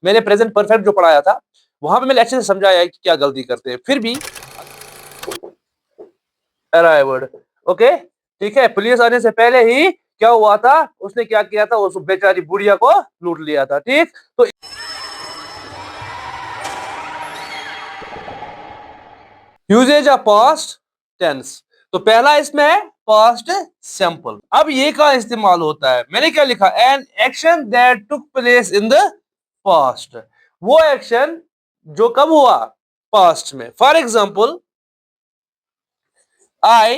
मैंने present perfect जो पढ़ाया था वहां पे मैंने अच्छे से समझाया है कि क्या गलती करते हैं, फिर भी अराइव्ड। ओके, ठीक है। पुलिस आने से पहले ही क्या हुआ था, उसने क्या किया था, उस बेचारी बुढ़िया को लूट लिया था। ठीक, तो यूजेज ऑफ पास्ट टेंस, तो पहला इसमें है पास्ट सिंपल। अब ये का इस्तेमाल होता है, मैंने क्या लिखा, an action that took place in the past, वो एक्शन जो कब हुआ, पास्ट में। For example, I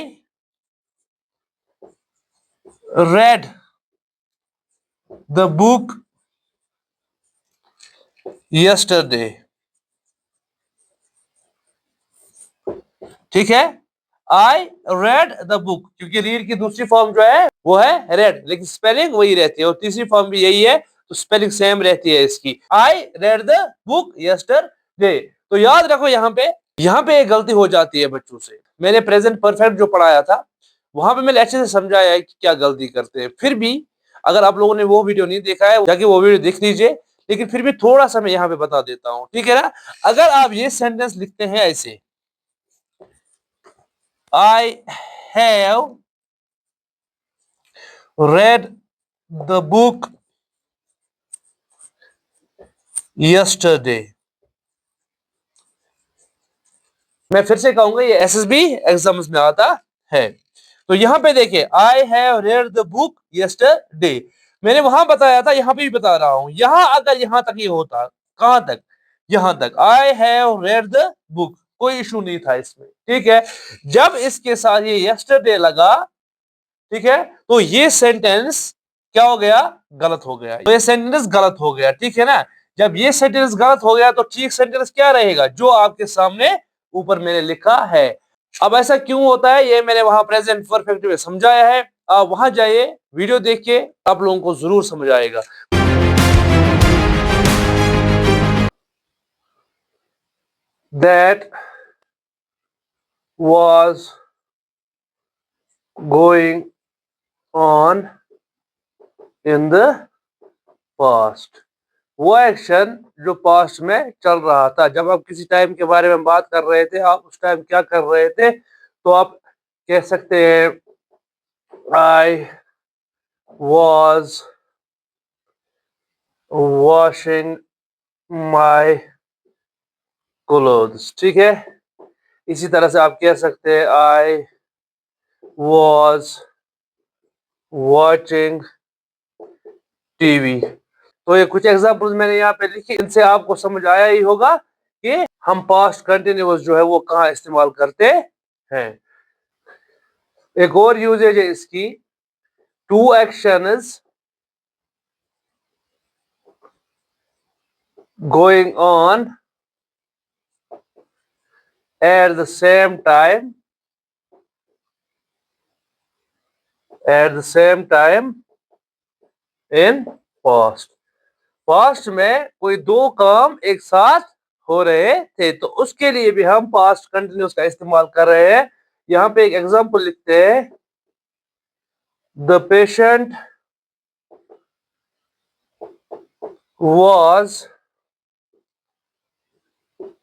read the book yesterday. ठीक है, आई रेड द बुक, क्योंकि रीड की दूसरी फॉर्म जो है वो है रेड, लेकिन स्पेलिंग वही रहती है, और तीसरी फॉर्म भी यही है, तो स्पेलिंग सेम रहती है इसकी। I read the book yesterday. तो याद रखो, यहाँ पे एक गलती हो जाती है बच्चों से। मैंने प्रेजेंट परफेक्ट जो पढ़ाया था वहां पे मैंने अच्छे से समझाया है कि क्या गलती करते हैं, फिर भी अगर आप लोगों ने वो वीडियो नहीं देखा है जाके वो वीडियो देख लीजिए, लेकिन फिर भी थोड़ा सा मैं यहाँ पे बता देता हूँ, ठीक है ना। अगर आप ये सेंटेंस लिखते हैं ऐसे, I have read the book yesterday। मैं फिर से कहूंगा, ये एसएसबी एग्जाम्स में आता है। तो यहां पे देखिए, I have read the book yesterday, मैंने वहां बताया था, यहां पे भी बता रहा हूं। यहां अगर यहां तक ये होता, कहां तक, यहां तक, I have read the book, कोई इशू नहीं था इसमें, ठीक है। जब इसके साथ ये यस्टरडे लगा, ठीक है, तो ये सेंटेंस क्या हो गया, गलत हो गया, तो ये सेंटेंस गलत हो गया, ठीक है ना। जब ये सेंटेंस गलत हो गया तो ठीक सेंटेंस क्या रहेगा, जो आपके सामने ऊपर मैंने लिखा है। अब ऐसा क्यों होता है, ये मैंने वहां प्रेजेंट परफेक्ट में समझाया है, आप वहां जाइए, वीडियो देखिए, आप लोगों को जरूर समझ आएगा। That was going on in the past, वो एक्शन जो पास्ट में चल रहा था। जब आप किसी टाइम के बारे में बात कर रहे थे, आप उस टाइम क्या कर रहे थे, तो आप कह सकते हैं, I was washing my clothes. ठीक है, इसी तरह से आप कह सकते हैं, आई वॉज वॉचिंग टीवी। तो ये कुछ एग्जाम्पल्स मैंने यहाँ पे लिखे, इनसे आपको समझ आया ही होगा कि हम पास्ट कंटिन्यूअस जो है वो कहाँ इस्तेमाल करते हैं। एक और यूजेज है इसकी, two actions going on at the same time, in past. Past में कोई दो काम एक साथ हो रहे थे, तो उसके लिए भी हम पास्ट कंटिन्यूअस का इस्तेमाल कर रहे हैं। यहां पे एक एग्जांपल लिखते हैं, the patient was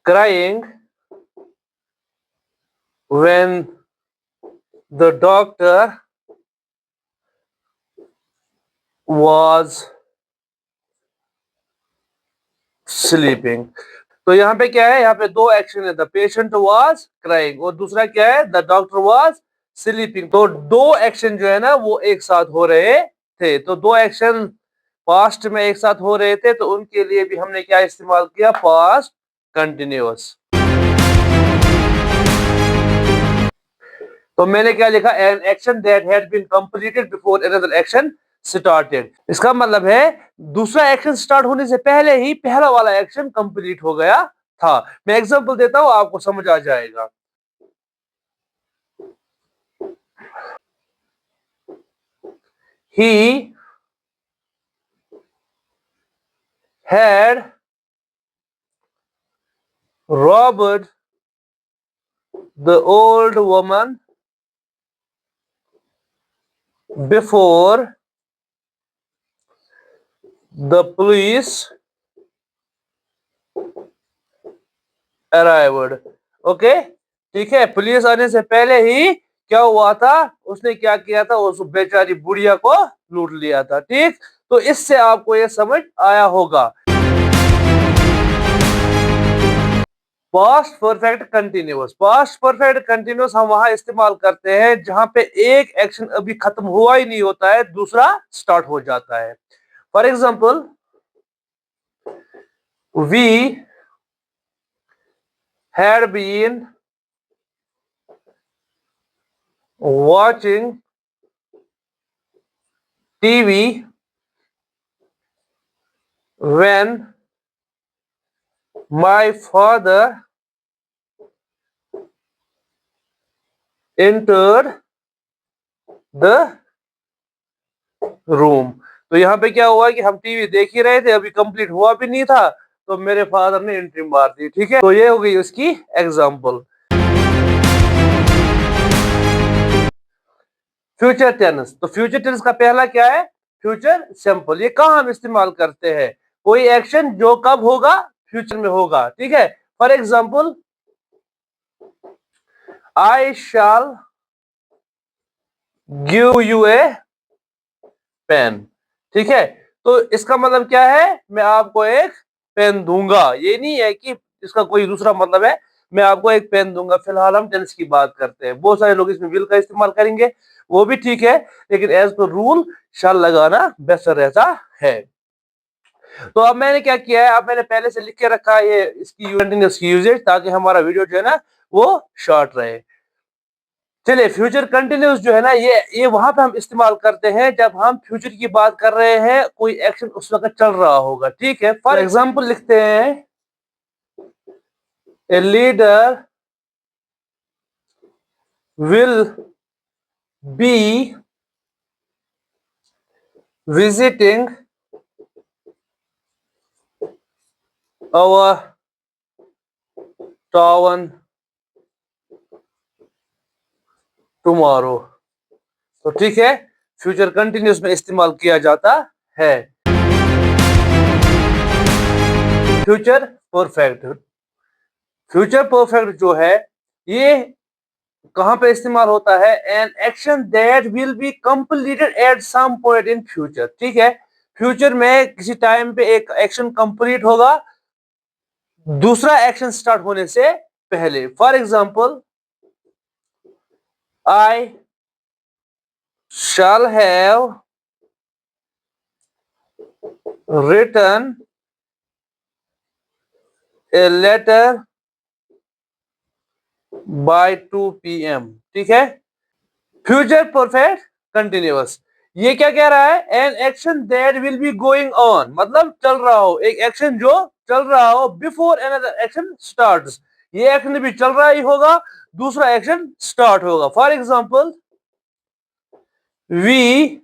crying when the doctor was sleeping। तो यहाँ पे क्या है, यहाँ पे दो एक्शन है, द पेशेंट वाज क्राइंग, और दूसरा क्या है, द डॉक्टर वाज स्लीपिंग। तो दो एक्शन जो है ना वो एक साथ हो रहे थे, तो दो एक्शन पास्ट में एक साथ हो रहे थे, तो उनके लिए भी हमने क्या इस्तेमाल किया, पास्ट कंटिन्यूअस। तो मैंने क्या लिखा, an action that had been completed before another action started. इसका मतलब है दूसरा एक्शन स्टार्ट होने से पहले ही पहला वाला एक्शन कंप्लीट हो गया था। मैं एग्जांपल देता हूं, आपको समझ आ जाएगा। He had robbed the old woman before the police arrived. Okay, ठीक है। पुलिस आने से पहले ही क्या हुआ था, उसने क्या किया था, उस बेचारी बुढ़िया को लूट लिया था। ठीक, तो इससे आपको ये समझ आया होगा। Past perfect continuous, past perfect continuous हम वहां इस्तेमाल करते हैं जहां पे एक एक्शन अभी खत्म हुआ ही नहीं होता है, दूसरा स्टार्ट हो जाता है। For example, we had been watching TV when my father entered the room. तो यहाँ पे क्या हुआ कि हम टीवी देख ही रहे थे, अभी कंप्लीट हुआ भी नहीं था, तो मेरे फादर ने एंट्री मार दी। ठीक है, तो ये हो गई उसकी एग्जाम्पल। फ्यूचर टेंस, तो फ्यूचर टेंस का पहला क्या है, फ्यूचर सिंपल। ये कहाँ हम इस्तेमाल करते हैं, कोई एक्शन जो कब होगा, फ्यूचर में होगा। ठीक है, for example, I shall give you a pen. ठीक है, तो इसका मतलब क्या है, मैं आपको एक पेन दूंगा। ये नहीं है कि इसका कोई दूसरा मतलब है, मैं आपको एक पेन दूंगा। फिलहाल हम टेंस की बात करते हैं। बहुत सारे लोग इसमें विल का इस्तेमाल करेंगे, वो भी ठीक है, लेकिन एज पर रूल शैल लगाना बेहतर रहता है। तो अब मैंने क्या किया है, अब मैंने पहले से लिख के रखा है ये इसकी कंटिन्यूअस की यूजेज, ताकि हमारा वीडियो जो है ना वो शॉर्ट रहे। चलिए, फ्यूचर कंटिन्यूस जो है ना, ये वहां पे हम इस्तेमाल करते हैं जब हम फ्यूचर की बात कर रहे हैं, कोई एक्शन उस वक्त चल रहा होगा। ठीक है, फॉर एग्जांपल लिखते हैं, a leader will be visiting our town tomorrow. तो ठीक है, फ्यूचर कंटिन्यूस में इस्तेमाल किया जाता है। फ्यूचर परफेक्ट, फ्यूचर परफेक्ट जो है ये कहां पे इस्तेमाल होता है, an action that will be completed at some point in future. ठीक है, फ्यूचर में किसी टाइम पे एक एक्शन कंप्लीट होगा दूसरा एक्शन स्टार्ट होने से पहले। For example, I shall have written a letter by 2 PM। ठीक है, फ्यूचर परफेक्ट कंटिन्यूअस ये क्या कह रहा है, an action that will be going on, मतलब चल रहा हो, एक एक्शन जो चल रहा हो बिफोर अनदर एक्शन स्टार्ट्स। ये एक्शन भी चल रहा ही होगा, दूसरा एक्शन स्टार्ट होगा। For example, we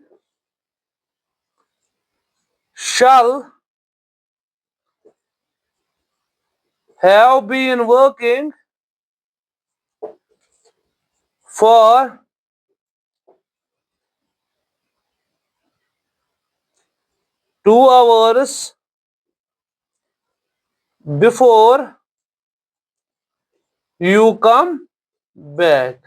shall have been working for 2 hours before you come back.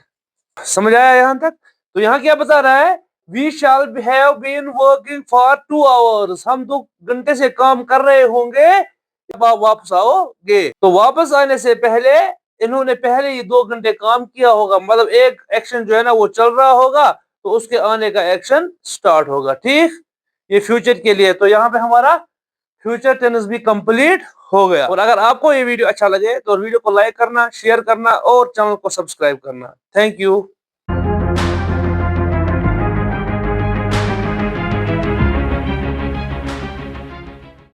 समझ आया यहां तक? तो यहां क्या बता रहा है, we shall have been working for 2 hours, हम 2 घंटे से काम कर रहे होंगे जब आप वापस आओगे। तो वापस आने से पहले इन्होंने पहले ही 2 घंटे काम किया होगा, मतलब एक एक्शन जो है ना वो चल रहा होगा, तो उसके आने का एक्शन स्टार्ट होगा। ठीक, ये फ्यूचर के लिए। तो यहाँ पे हमारा फ्यूचर टेंस भी कंप्लीट हो गया। और अगर आपको ये वीडियो अच्छा लगे तो वीडियो को लाइक करना, शेयर करना और चैनल को सब्सक्राइब करना। Thank you.